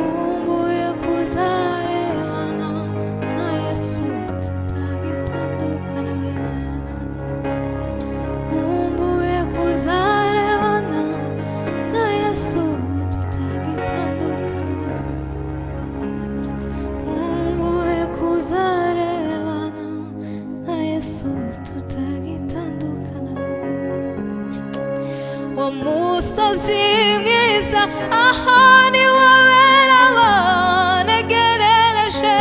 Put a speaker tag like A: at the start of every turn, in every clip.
A: Umbuye umusozi mwiza ahari wabera banegerereje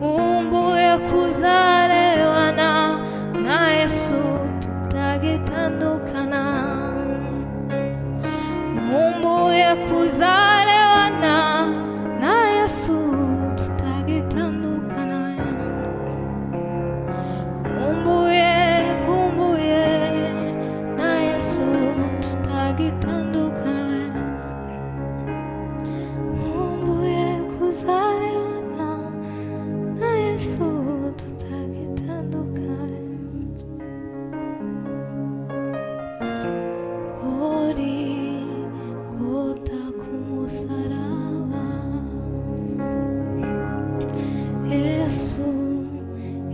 A: umbuye kuzarebana na Yesu tutagitandukana umbuye kuzarebana na Yesu tutagitandukana umbuye na Yesu tutagitandukana umbuye kuzarebana na Yesu tutagitandukana gori gota kumusaraba Yesu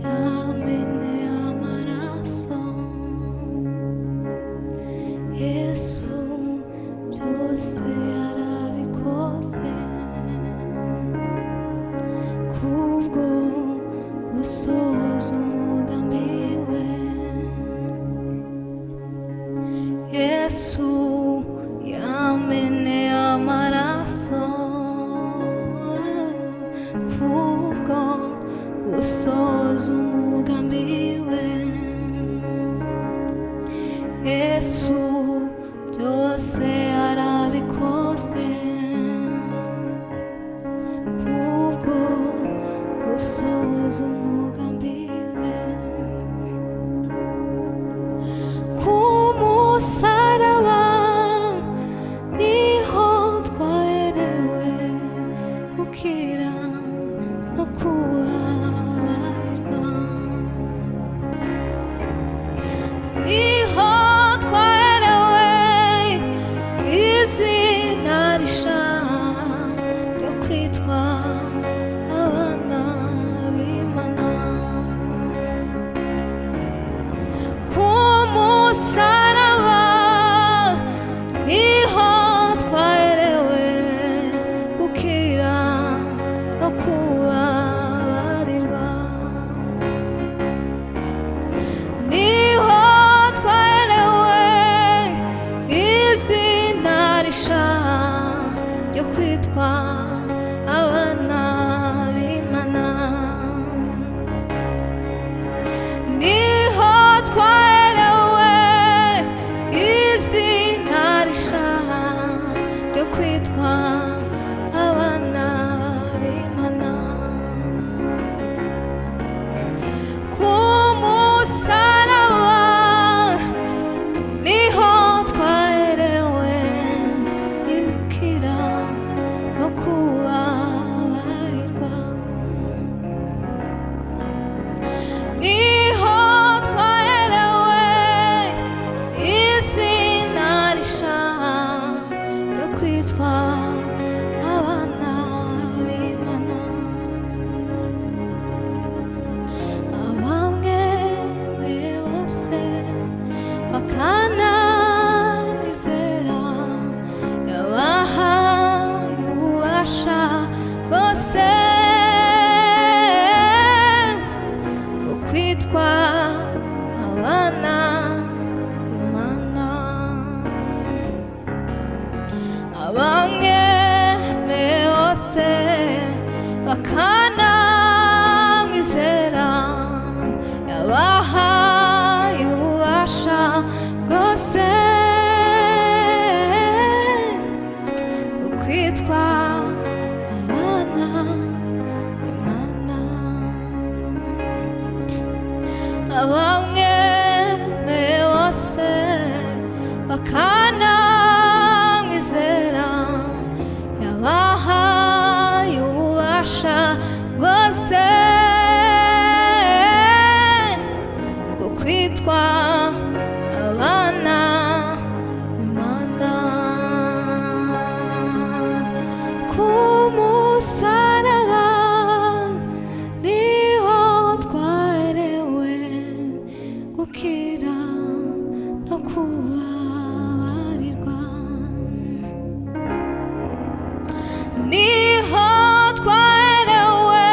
A: yamene amaraso Yesu byose yarabikoze kubwo gusohoza umugambi we Yesu yamene amaraso kubwo gusohoza umugambi we Yesu byose yarabikoze kubwo gusohoza umugambi we kumusaraba niho twaherewe gukira no kubabarirwa niho twaherewe izina rishya ryo kwitwa abana b'Imana kumusaraba niho twaherewe gukira no kubabarirwa niho twaherewe izina rishya ryo kwitwa abana b'Imana niho twaherewe izina rishya ryo kwitwa abana b'Imana kumusaraba niho twaherewe ikira no kubabarirwa niho twaherewe izina rishya ryo kwitwa abana b'Imana abamwemeye bose bakanamwizera yabahaye ububasha bwose bwo kwitwa abana b'Imana abamwemeye bose bakanamwizera yabahaye ububasha bwose bwo kwitwa abana b'Imana abamwemeye bose bakanamwizera yabahaye ububasha bwose bwo kwitwa abana b'Imana kumusaraba niho twaherewe gukira no kubabarirwa niho twaherewe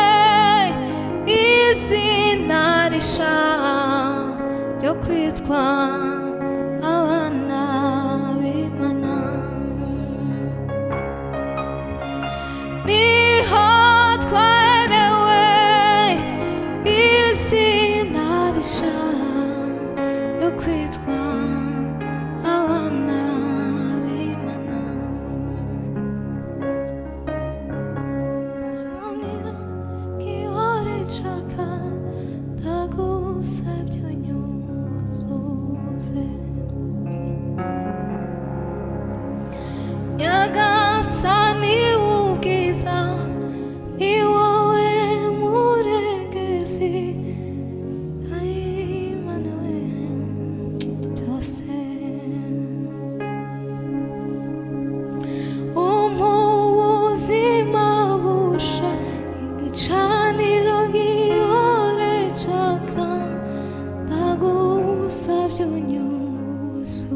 A: izina rishya ryo kwitwa abana ni ubwiza ni wowe murengezi Mana we byose ubuzima busha igicaniro gihore caka ndagusabye unyuzuze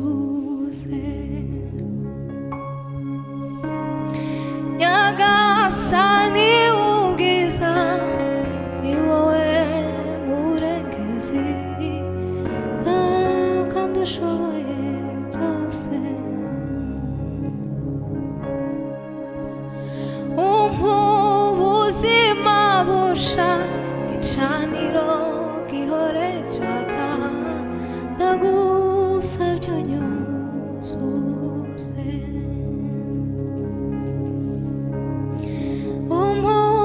A: Nyagasani ubwiza ni wowe murengezi kandi ushoboye byose ubuzima busha igicaniro gihore caka ndagusabye unyuzuze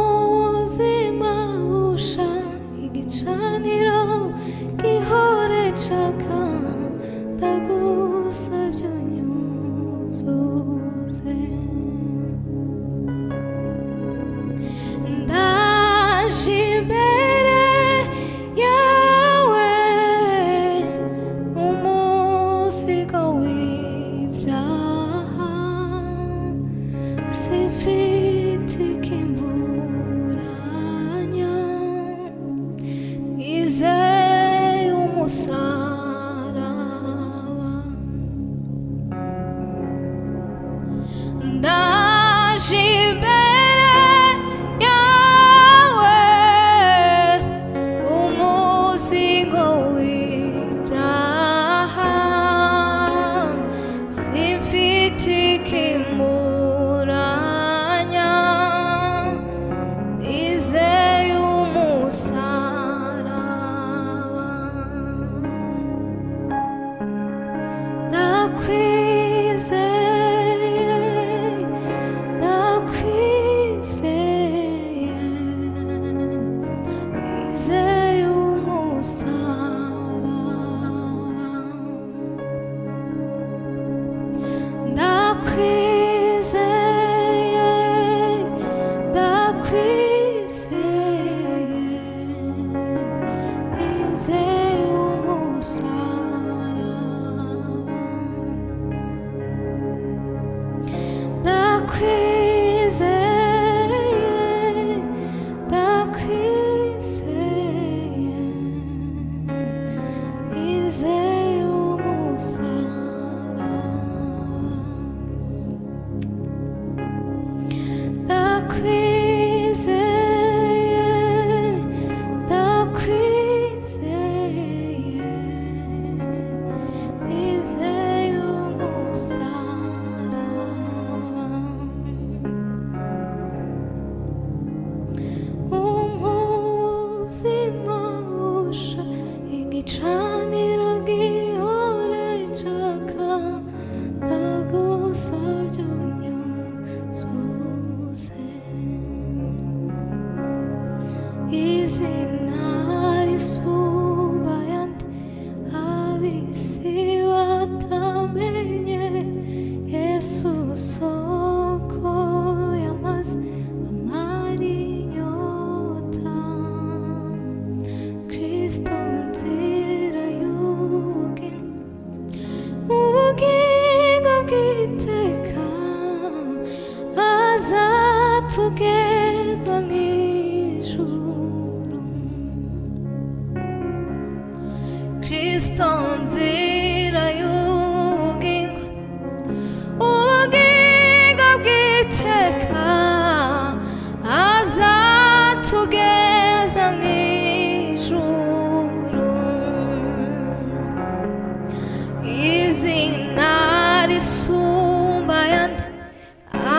A: ubuzima busha igicaniro gihore caka ndagusabye unyuzuze ndaje imbere yawe umuzigo w'ibyaha simfite ikimburanya nizeye umusaraba ndaje imbere yawe umuzigo w'ibyaha simfite ikimuranya nizeye umusaraba ndakwizeye nizeye umusaraba ndakwizeye nizeye umusaraba ndakwizeye nizeye umusaraba ubuzima busha igicaniro gihore caka ndagusabye unyuzuze izina risumba ayandi ab'isi batamenye Yesu soko y'amazi amara inyota Kristo nzira y'ubugingo bw'iteka azatugeza mu ijuru Kristo nzira y'ubugingo bw'iteka azatugeza mu ijuru izina risumba ayandi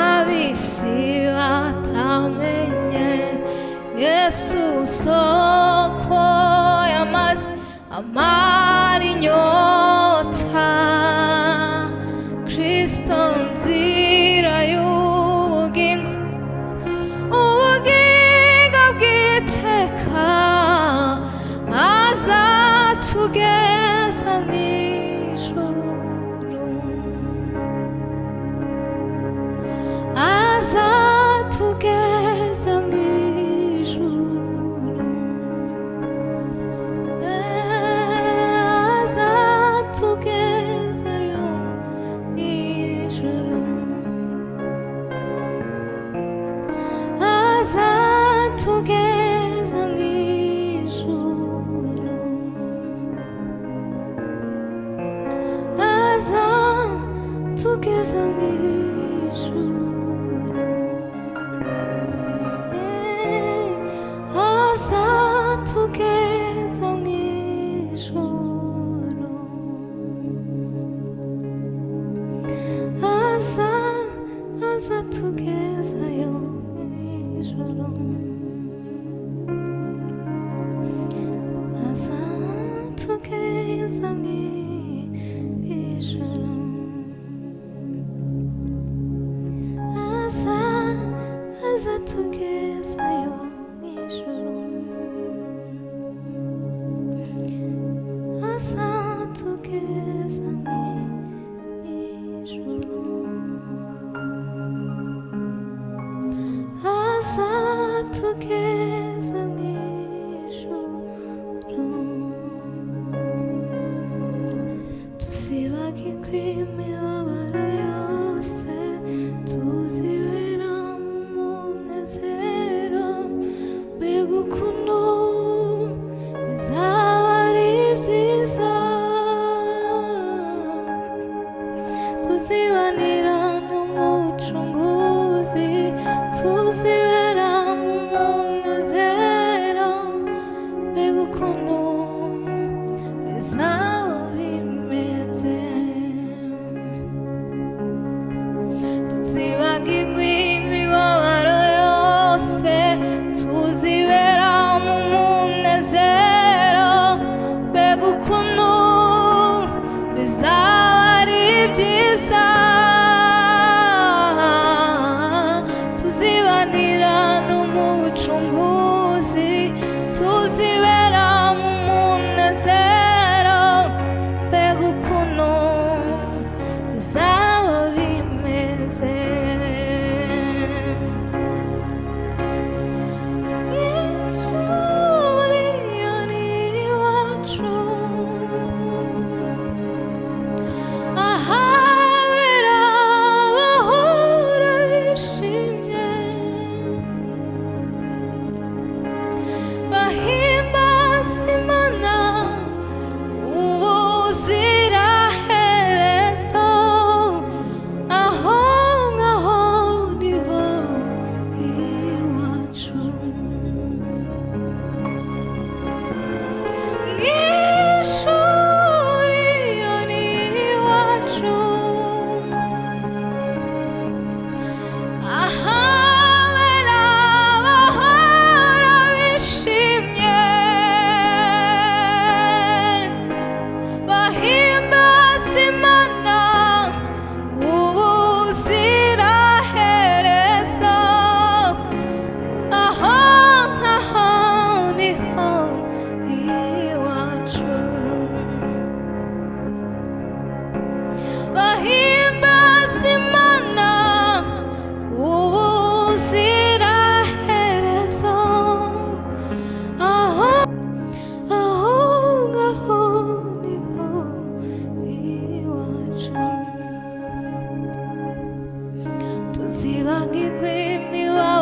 A: ab'isi batamenye Yesu soko y'amazi amara inyota Kristo nzira y'ubugingo bw'iteka azatugeza mu ijuru tugeze mu ijuru, azatugeza mu ijuru, azatugezayo mu ijuru, azatugeza mu ijuru, azatugezayo mu ijuru, azatugeza mu ijuru, azatugeza mu ijuru, tuzibagirwe imibabaro yose, tuzibera mu munezero, mbega ukuntu bizaba ari byiza, tuzibanira n'umucunguzi, tuzibera mu munezero, mbega ukuntu bizaba bimeze, tuzibagirwe imibabaro yose, tuzibera mu munezero, mbega ukuntu bizaba ari byiza, tuzibanira n'umucunguzi, tuzibera mu munezero, mbega ukuntu bizaba bimeze. Ishuri iyo ni iwacu, ahabera abahora bishimye, bahimbaza Imana ubuziraherezo, aho ngaho niho iwacu, mw'ishuri iyo ni iwacu, ahabera abahora bishimye, bahimbaza Imana ubuziraherezo, aho ngaho niho iwacu, bahimbaza Imana ubuziraherezo, aho ngaho niho iwacu, tuzibagirwe imibabaro